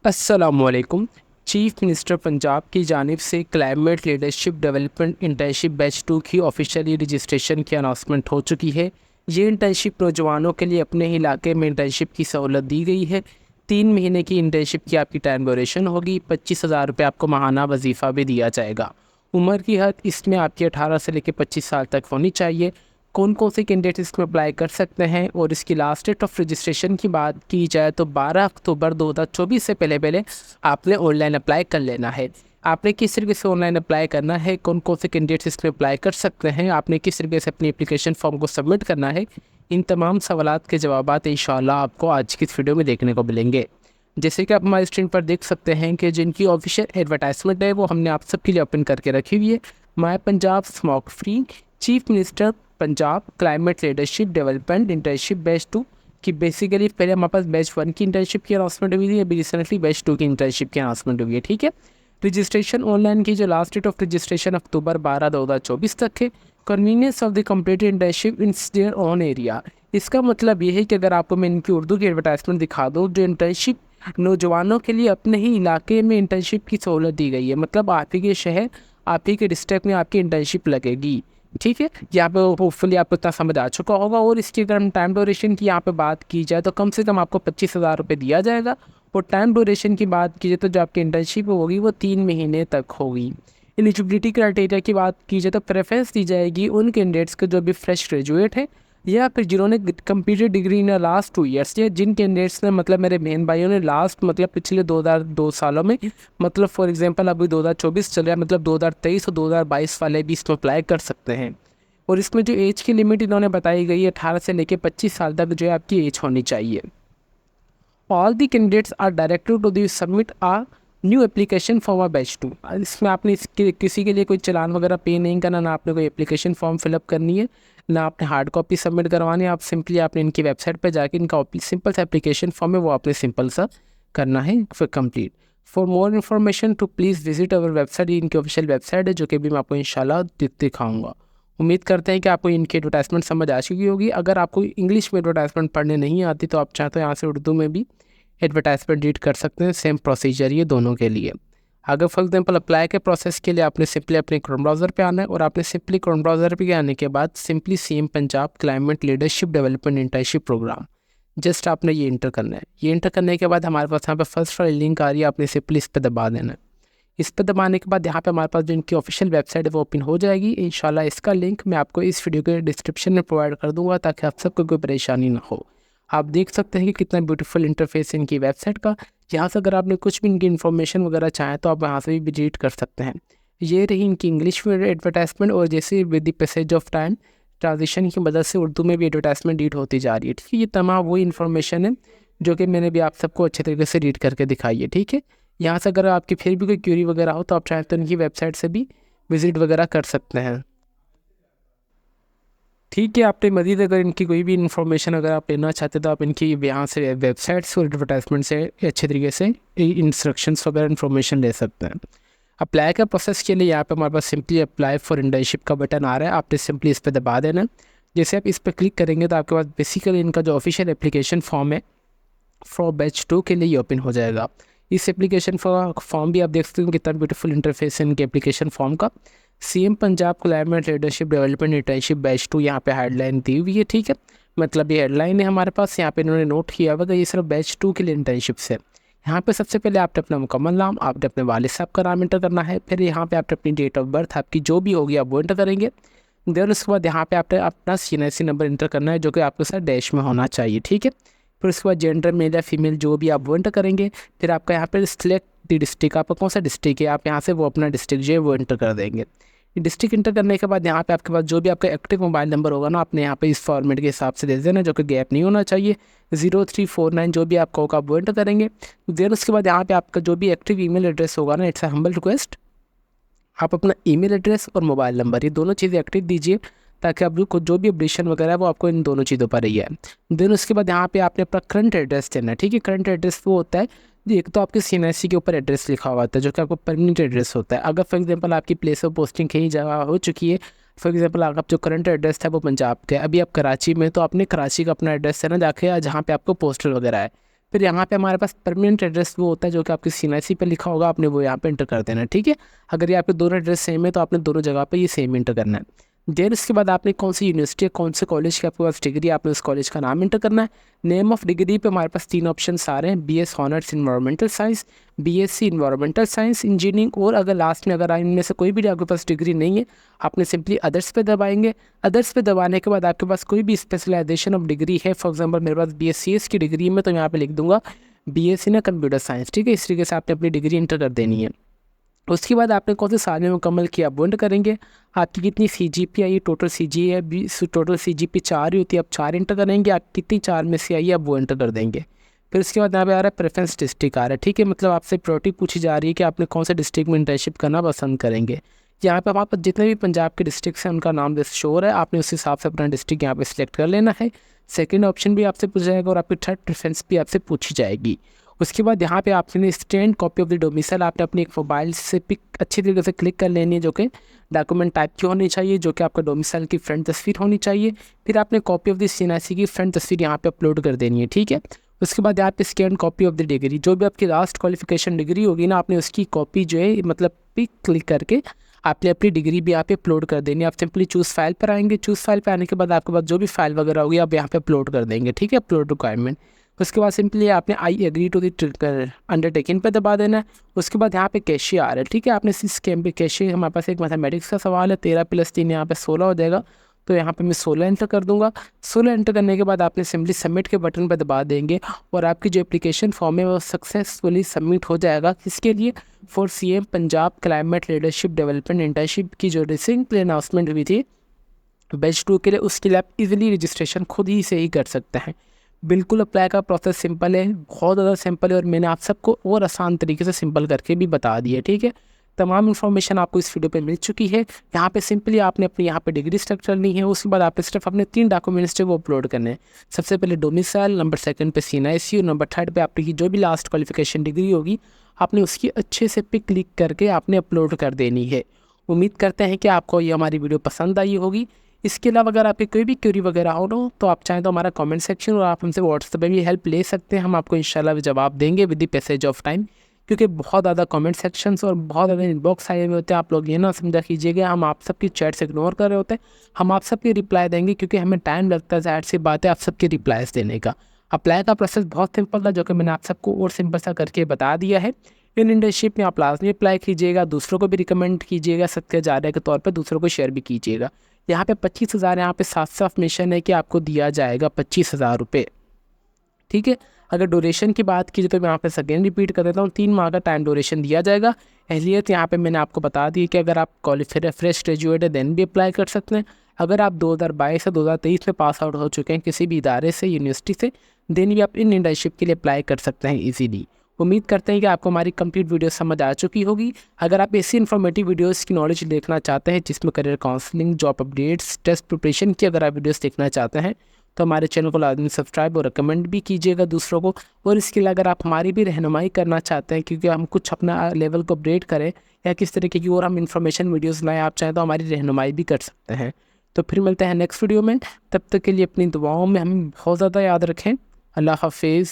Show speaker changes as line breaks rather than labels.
अस्सलामुअलैकुम। Chief minister Punjab की जानिब से climate leadership development internship batch 2 की ऑफिशियली रजिस्ट्रेशन की अनाउंसमेंट हो चुकी है। ये इंटर्नशिप नौजवानों के लिए अपने ही इलाके में इंटर्नशिप की सहूलत दी गई है। 3 महीने की इंटर्नशिप की आपकी टाइम ड्यूरेशन होगी। 25,000 रुपये आपको माहाना वजीफ़ा भी दिया जाएगा। उम्र की हद इसमें आपकी 18 से लेकर 25 साल तक होनी चाहिए। कौन कौन से कैंडिडेट इसमें अप्लाई कर सकते हैं और इसकी लास्ट डेट ऑफ रजिस्ट्रेशन की बात की जाए तो 12 अक्टूबर 2024 से पहले पहले आपने ऑनलाइन अप्लाई कर लेना है। आपने किस तरीके से ऑनलाइन अप्लाई करना है, कौन कौन से कैंडिडेट्स इसमें अप्लाई कर सकते हैं, आपने किस तरीके से अपनी एप्लीकेशन फॉर्म को सबमिट करना है, इन तमाम सवालात के जवाबात इंशाल्लाह आपको आज की इस वीडियो में देखने को मिलेंगे। जैसे कि आप हमारी स्क्रीन पर देख सकते हैं कि जिनकी ऑफिशियल एडवर्टाइजमेंट है वो हमने आप सबके लिए ओपन करके रखी हुई है। My Punjab smoke free chief minister Punjab climate leadership development internship batch 2 की बेसिकली पहले हमारे पास बैच 1 की इंटर्नशिप की अनाउंसमेंट हुई थी, अभी रिसेंटली बैच 2 की इंटर्नशिप की अनाउंसमेंट हुई है। ठीक है, रजिस्ट्रेशन ऑनलाइन की जो लास्ट डेट ऑफ रजिस्ट्रेशन अक्टूबर 12 2024 तक है। Convenience of the completed internship in their own area. इसका मतलब ये है कि अगर आपको मैं इनकी उर्दू की एडवर्टाइजमेंट दिखा दूँ, जो इंटर्नशिप नौजवानों के लिए अपने ही इलाके में इंटर्नशिप की सहूलत दी गई है, मतलब आप ही के शहर आप ही के डिस्ट्रिक्ट में आपकी इंटर्नशिप लगेगी। ठीक है, यहाँ पे होपफुली आपको इतना समझ आ चुका होगा। और इसकी अगर हम टाइम ड्यूरेशन की यहाँ पे बात की जाए तो कम से कम आपको 25,000 रुपये दिया जाएगा। और टाइम ड्यूरेशन की बात की जाए तो जो आपकी इंटर्नशिप होगी वो 3 महीने तक होगी। एलिजिबिलिटी क्राइटेरिया की बात की जाए तो प्रेफरेंस दी जाएगी उन कैंडिडेट्स को जो भी फ्रेश ग्रेजुएट है या फिर जिन्होंने completed degree in last 2 years, या जिन कैंडिडेट्स ने मतलब मेरे बहन भाइयों ने लास्ट मतलब पिछले 2002 सालों में, मतलब फॉर एग्जांपल अभी 2024 चल रहा है, मतलब 2023 और 2022 वाले भी इसमें अप्लाई कर सकते हैं। और इसमें जो एज की लिमिट इन्होंने बताई गई है 18 से लेकर 25 साल तक जो है आपकी एज होनी चाहिए। All the candidates are directed to the submit a new application form a batch 2। इसमें आपने किसी के लिए कोई चालान वगैरह पे नहीं करना, ना आपने कोई एप्लीकेशन फॉर्म फिलअप करनी है, ना आपने हार्ड कॉपी सबमिट करवानी है। आप सिंपली आपने इनकी वेबसाइट पर जाकर इनका सिंपल सा एप्लीकेशन फॉर्म है वो आपने सिंपल सा करना है फिर complete. For more information to please visit our website. इनकी ऑफिशियल वेबसाइट है जो कि भी मैं आपको इंशाल्लाह दिखाऊंगा। उम्मीद करते हैं कि आपको इनकी एडवर्टाइजमेंट समझ आ चुकी होगी। अगर आपको इंग्लिश में एडवर्टाइजमेंट पढ़ने नहीं आती तो आप चाहें तो यहाँ से उर्दू में भी एडवर्टाइजमेंट रीड कर सकते हैं। सेम प्रोसीजर ये दोनों के लिए। अगर फॉर एग्जांपल अप्लाई के प्रोसेस के लिए आपने सिंपली अपने क्रोम ब्राउज़र पे आना है और आपने सिंपली क्रोम ब्राउज़र पे आने के बाद simply CM Punjab climate leadership development internship program just आपने ये इंटर करना है। ये इंटर करने के बाद हमारे पास यहाँ पे फर्स्ट वाली लिंक आ रही है, आपने सिंपली इस पर दबा देना है। इस पर दबाने के बाद यहाँ पे हमारे पास जो इनकी ऑफिशियल वेबसाइट है वो ओपन हो जाएगी इंशाल्लाह। इसका लिंक मैं आपको इस वीडियो के डिस्क्रिप्शन में प्रोवाइड कर दूंगा ताकि आप सबको कोई परेशानी ना हो। आप देख सकते हैं कि कितना ब्यूटीफुल इंटरफेस है इनकी वेबसाइट का। यहाँ से अगर आपने कुछ भी इनकी इन्फॉर्मेशन वगैरह चाहें तो आप यहाँ से भी विजिट कर सकते हैं। ये रही इनकी इंग्लिश में एडवर्टाइजमेंट, और जैसे with the passage of time transition की मदद से उर्दू में भी एडवर्टाइजमेंट रीड होती जा रही है। ठीक है, ये तमाम वही इन्फॉर्मेशन है जो कि मैंने भी आप सबको अच्छे तरीके से रीड करके दिखाई है। ठीक है, यहाँ से अगर आपकी फिर भी कोई क्यूरी वगैरह हो तो आप चाहें तो इनकी वेबसाइट से भी विजिट वगैरह कर सकते हैं। ठीक है, आपने मज़ीद अगर इनकी कोई भी इन्फॉर्मेशन अगर आप लेना चाहते तो आप इनकी यहाँ से वेबसाइट से और एडवर्टाइजमेंट से अच्छे तरीके से इंस्ट्रक्शंस वगैरह इन्फॉर्मेशन ले सकते हैं। अप्लाई का प्रोसेस के लिए यहाँ पे हमारे पास सिंपली अप्लाई फॉर इंटर्नशिप का बटन आ रहा है, आपने सिंपली इस पर दबा देना है। जैसे आप इस पर क्लिक करेंगे तो आपके पास बेसिकली इनका जो ऑफिशियल एप्लीकेशन फॉर्म है फॉर बैच 2 के लिए ये ओपन हो जाएगा। इस एप्लीकेशन फॉर्म भी आप देख सकते हैं कितना ब्यूटीफुल इंटरफेस है इनके एप्लीकेशन फॉर्म का। CM Punjab climate leadership development internship batch 2 यहाँ पे हेडलाइन दी हुई है। ठीक है, मतलब ये हेडलाइन है हमारे पास, यहाँ पे इन्होंने नोट किया हुआ कि ये सिर्फ बैच 2 के लिए इंटर्नशिप है। यहाँ पे सबसे पहले आपने अपना मुकम्मल नाम, आपने अपने वालिद साहब का नाम इंटर करना है। फिर यहाँ पे आपने अपनी डेट ऑफ बर्थ आपकी जो भी होगी आप वो इंटर करेंगे। देन उसके बाद यहाँ पे आपने अपना CNSC नंबर इंटर करना है जो कि आपके साथ डैश में होना चाहिए। ठीक है, फिर उसके बाद जेंडर मेल या फीमेल जो भी आप वो इंटर करेंगे। फिर आपका यहाँ पर सिलेक्ट द डिस्ट्रिक्ट, आपका कौन सा डिस्ट्रिक्ट है, आप यहाँ से वो अपना डिस्ट्रिक्ट जो है वो इंटर कर देंगे। डिस्ट्रिक्ट इंटर करने के बाद यहाँ पे आपके पास जो भी आपका एक्टिव मोबाइल नंबर होगा ना, आपने यहाँ पे इस फॉर्मेट के हिसाब से दे देना जो कि गैप नहीं होना चाहिए। 0349 जो भी आपका होगा आप वो एंटर करेंगे। देन उसके बाद यहाँ पे आपका जो भी एक्टिव ईमेल एड्रेस होगा ना, इट्स अ हम्बल रिक्वेस्ट आप अपना ईमेल एड्रेस और मोबाइल नंबर ये दोनों चीज़ें एक्टिव दीजिए ताकि आपको जो भी अपडेशन वगैरह है वो आपको इन दोनों चीज़ों पर ही है। देन उसके बाद यहाँ पे आपने अपना करंट एड्रेस देना है। ठीक है, करंट एड्रेस वो होता है जी, एक तो आपके CNSC के ऊपर एड्रेस लिखा हुआ होता है जो कि आपको परमानेंट एड्रेस होता है। अगर फॉर एग्जांपल आपकी प्लेस ऑफ पोस्टिंग कहीं जगह हो चुकी है, फॉर एग्जांपल आप जो करंट एड्रेस था वो पंजाब का है, अभी आप कराची में, तो आपने कराची का अपना एड्रेस है ना जाके जहाँ पे आपको पोस्टल वगैरह है, फिर यहाँ पे हमारे पास परमानेंट एड्रेस वो होता है जो कि आपकी CNIC पे लिखा होगा, आपने वो यहाँ पे इंटर कर देना है, ठीक है। अगर ये आपके दोनों एड्रेस सेम है तो आपने दोनों जगह पे ये सेम इंटर करना है। देन इसके बाद आपने कौन सी यूनिवर्सिटी, कौन से कॉलेज की आपके पास डिग्री, आपने उस कॉलेज का नाम इंटर करना है। नेम ऑफ डिग्री पे हमारे पास 3 ऑप्शन आ रहे हैं, BS honours environmental science, BSc environmental science engineering, और अगर लास्ट में अगर इनमें से कोई भी आपके पास डिग्री नहीं है, आपने सिंपली अदर्स पे दबाएंगे। अदर्स पे दबाने के बाद आपके पास कोई भी स्पेशलाइजेशन ऑफ डिग्री है, फॉर एग्जांपल मेरे पास BScs की डिग्री में, तो यहाँ पे लिख दूंगा BSc ना कंप्यूटर साइंस, ठीक है। इस तरीके से आपने अपनी डिग्री इंटर कर देनी है। उसके बाद आपने कौन से साल में मुकम्मल किया वो इंटर करेंगे। आपकी कितनी CGP आई है, टोटल CG है, टोटल CGP 4 ही होती है, आप 4 इंटर करेंगे। आप कितनी 4 में से आई है आप वो इंटर कर देंगे। फिर उसके बाद यहाँ पे आ रहा है प्रेफरेंस डिस्ट्रिक्ट आ रहा है, ठीक है। मतलब आपसे प्रायोरिटी पूछी जा रही है कि आपने कौन से डिस्ट्रिक्ट में इंटर्नशिप करना पसंद करेंगे। यहाँ पे वहाँ पर जितने भी पंजाब के डिस्ट्रिक्ट हैं उनका नाम जैसे शो है, आपने उस हिसाब से अपना डिस्ट्रिक्ट यहाँ पे सिलेक्ट कर लेना है। सेकंड ऑप्शन भी आपसे पूछा जाएगा और आपकी थर्ड प्रेफरेंस भी आपसे पूछी जाएगी। उसके बाद यहाँ पे आपने stand copy of the domicile आपने अपनी एक मोबाइल से पिक अच्छी तरीके से क्लिक कर लेनी है, जो कि डॉक्यूमेंट टाइप की होनी चाहिए, जो कि आपका डोमिसाइल की फ्रंट तस्वीर होनी चाहिए। फिर आपने कॉपी ऑफ द CNIC की फ्रंट तस्वीर यहाँ पे अपलोड कर देनी है, ठीक है। उसके बाद यहाँ पे scan copy of the degree, जो भी आपकी लास्ट क्वालिफिकेशन डिग्री होगी ना, आपने उसकी कॉपी जो है मतलब पिक क्लिक करके आपने अपनी डिग्री भी यहाँ पे अपलोड कर देनी है। आप सिंपली चूज़ फाइल पर आएंगे, चूज़ फाइल पर आने के बाद आपके पास जो भी फाइल वगैरह होगी आप यहाँ पे अपलोड कर देंगे, ठीक है, अपलोड रिक्वायरमेंट। उसके बाद सिंपली आपने I agree to the undertaking पे दबा देना है। उसके बाद यहाँ पे कैशे आ रहा है, ठीक है। आपने इस कैम पे कैशे, हमारे पास एक मैथमेटिक्स का सवाल है, 13 + 3 यहाँ पे 16 हो जाएगा, तो यहाँ पे मैं 16 एंटर कर दूंगा। 16 एंटर करने के बाद आपने सिंपली सबमिट के बटन पर दबा देंगे और आपकी जो एप्लीकेशन फॉर्म है वो सक्सेसफुली सबमिट हो जाएगा। इसके लिए for CM Punjab climate leadership development internship की जो रिसेंटली अनाउंसमेंट हुई थी बैच 2 के लिए, उसके लिए आप इजीली रजिस्ट्रेशन खुद ही से ही कर सकते हैं। बिल्कुल अप्लाई का प्रोसेस सिंपल है, बहुत ज़्यादा सिंपल है, और मैंने आप सबको और आसान तरीके से सिंपल करके भी बता दिया, ठीक है। तमाम इन्फॉर्मेशन आपको इस वीडियो पे मिल चुकी है। यहाँ पे सिंपली आपने अपनी यहाँ पे डिग्री स्ट्रक्चर करनी है। उसके बाद आपने सिर्फ अपने 3 डॉक्यूमेंट्स वो अपलोड करने हैं। सबसे पहले डोमिसाइल, नंबर 2 पे CNIC, और नंबर 3 पे आपकी जो भी लास्ट क्वालिफिकेशन डिग्री होगी आपने उसकी अच्छे से पिक क्लिक करके आपने अपलोड कर देनी है। उम्मीद करते हैं कि आपको ये हमारी वीडियो पसंद आई होगी। इसके अलावा अगर आपकी कोई भी क्वेरी वगैरह हो ना, तो आप चाहें तो हमारा कमेंट सेक्शन और आप हमसे व्हाट्सएप पे भी हेल्प ले सकते हैं। हम आपको इंशाल्लाह जवाब देंगे with the passage of time, क्योंकि बहुत ज़्यादा कमेंट सेक्शंस और बहुत ज़्यादा इनबॉक्स आए हुए होते हैं। आप लोग ये ना समझा कीजिएगा हम आप सबकी चैट्स इग्नोर कर रहे होते हैं। हम आप सबकी रिप्लाई देंगे, क्योंकि हमें टाइम लगता है, ज़ाहिर सी बात है, आप सबकी रिप्लाईज देने का। अप्लाई का प्रोसेस बहुत सिंपल था, जो कि मैंने आप सबको और सिंपल सा करके बता दिया है। इन इंटर्नशिप में आप लाजमी अप्लाई कीजिएगा, दूसरों को भी रिकमेंड कीजिएगा, सदका जारिया के तौर पर दूसरों को शेयर भी कीजिएगा। यहाँ पे 25,000 यहाँ पे साफ मेंशन है कि आपको दिया जाएगा 25,000 रुपये, ठीक है। अगर ड्यूरेशन की बात की तो मैं यहाँ पे सेकेंड रिपीट कर देता हूँ, 3 माह का टाइम ड्यूरेशन दिया जाएगा। अहलियत यहाँ पे मैंने आपको बता दी कि अगर आप क्वालिफाइड फ्रेश ग्रेजुएट है देन भी अप्लाई कर सकते हैं। अगर आप 2022 से 2023 में पास आउट हो चुके हैं किसी भी इदारे से, यूनिवर्सिटी से, देन भी आप इन इंटर्नशिप के लिए अप्लाई कर सकते हैं ईजीली। उम्मीद करते हैं कि आपको हमारी कंप्लीट वीडियो समझ आ चुकी होगी। अगर आप ऐसी इन्फॉर्मेटिव वीडियोस की नॉलेज देखना चाहते हैं जिसमें career counselling, job updates, test preparation की अगर आप वीडियोस देखना चाहते हैं तो हमारे चैनल को लाजमी सब्सक्राइब और रिकमेंड भी कीजिएगा दूसरों को। और इसके लिए अगर आप हमारी भी रहनुमाई करना चाहते हैं, क्योंकि हम कुछ अपना लेवल को अपडेट करें या किस तरीके की और हम इन्फॉर्मेशन वीडियोस लाएँ, आप चाहें तो हमारी रहनुमाई भी कर सकते हैं। तो फिर मिलते हैं नेक्स्ट वीडियो में, तब तक के लिए अपनी दुआओं में हम बहुत ज़्यादा याद रखें। अल्लाह हाफिज़।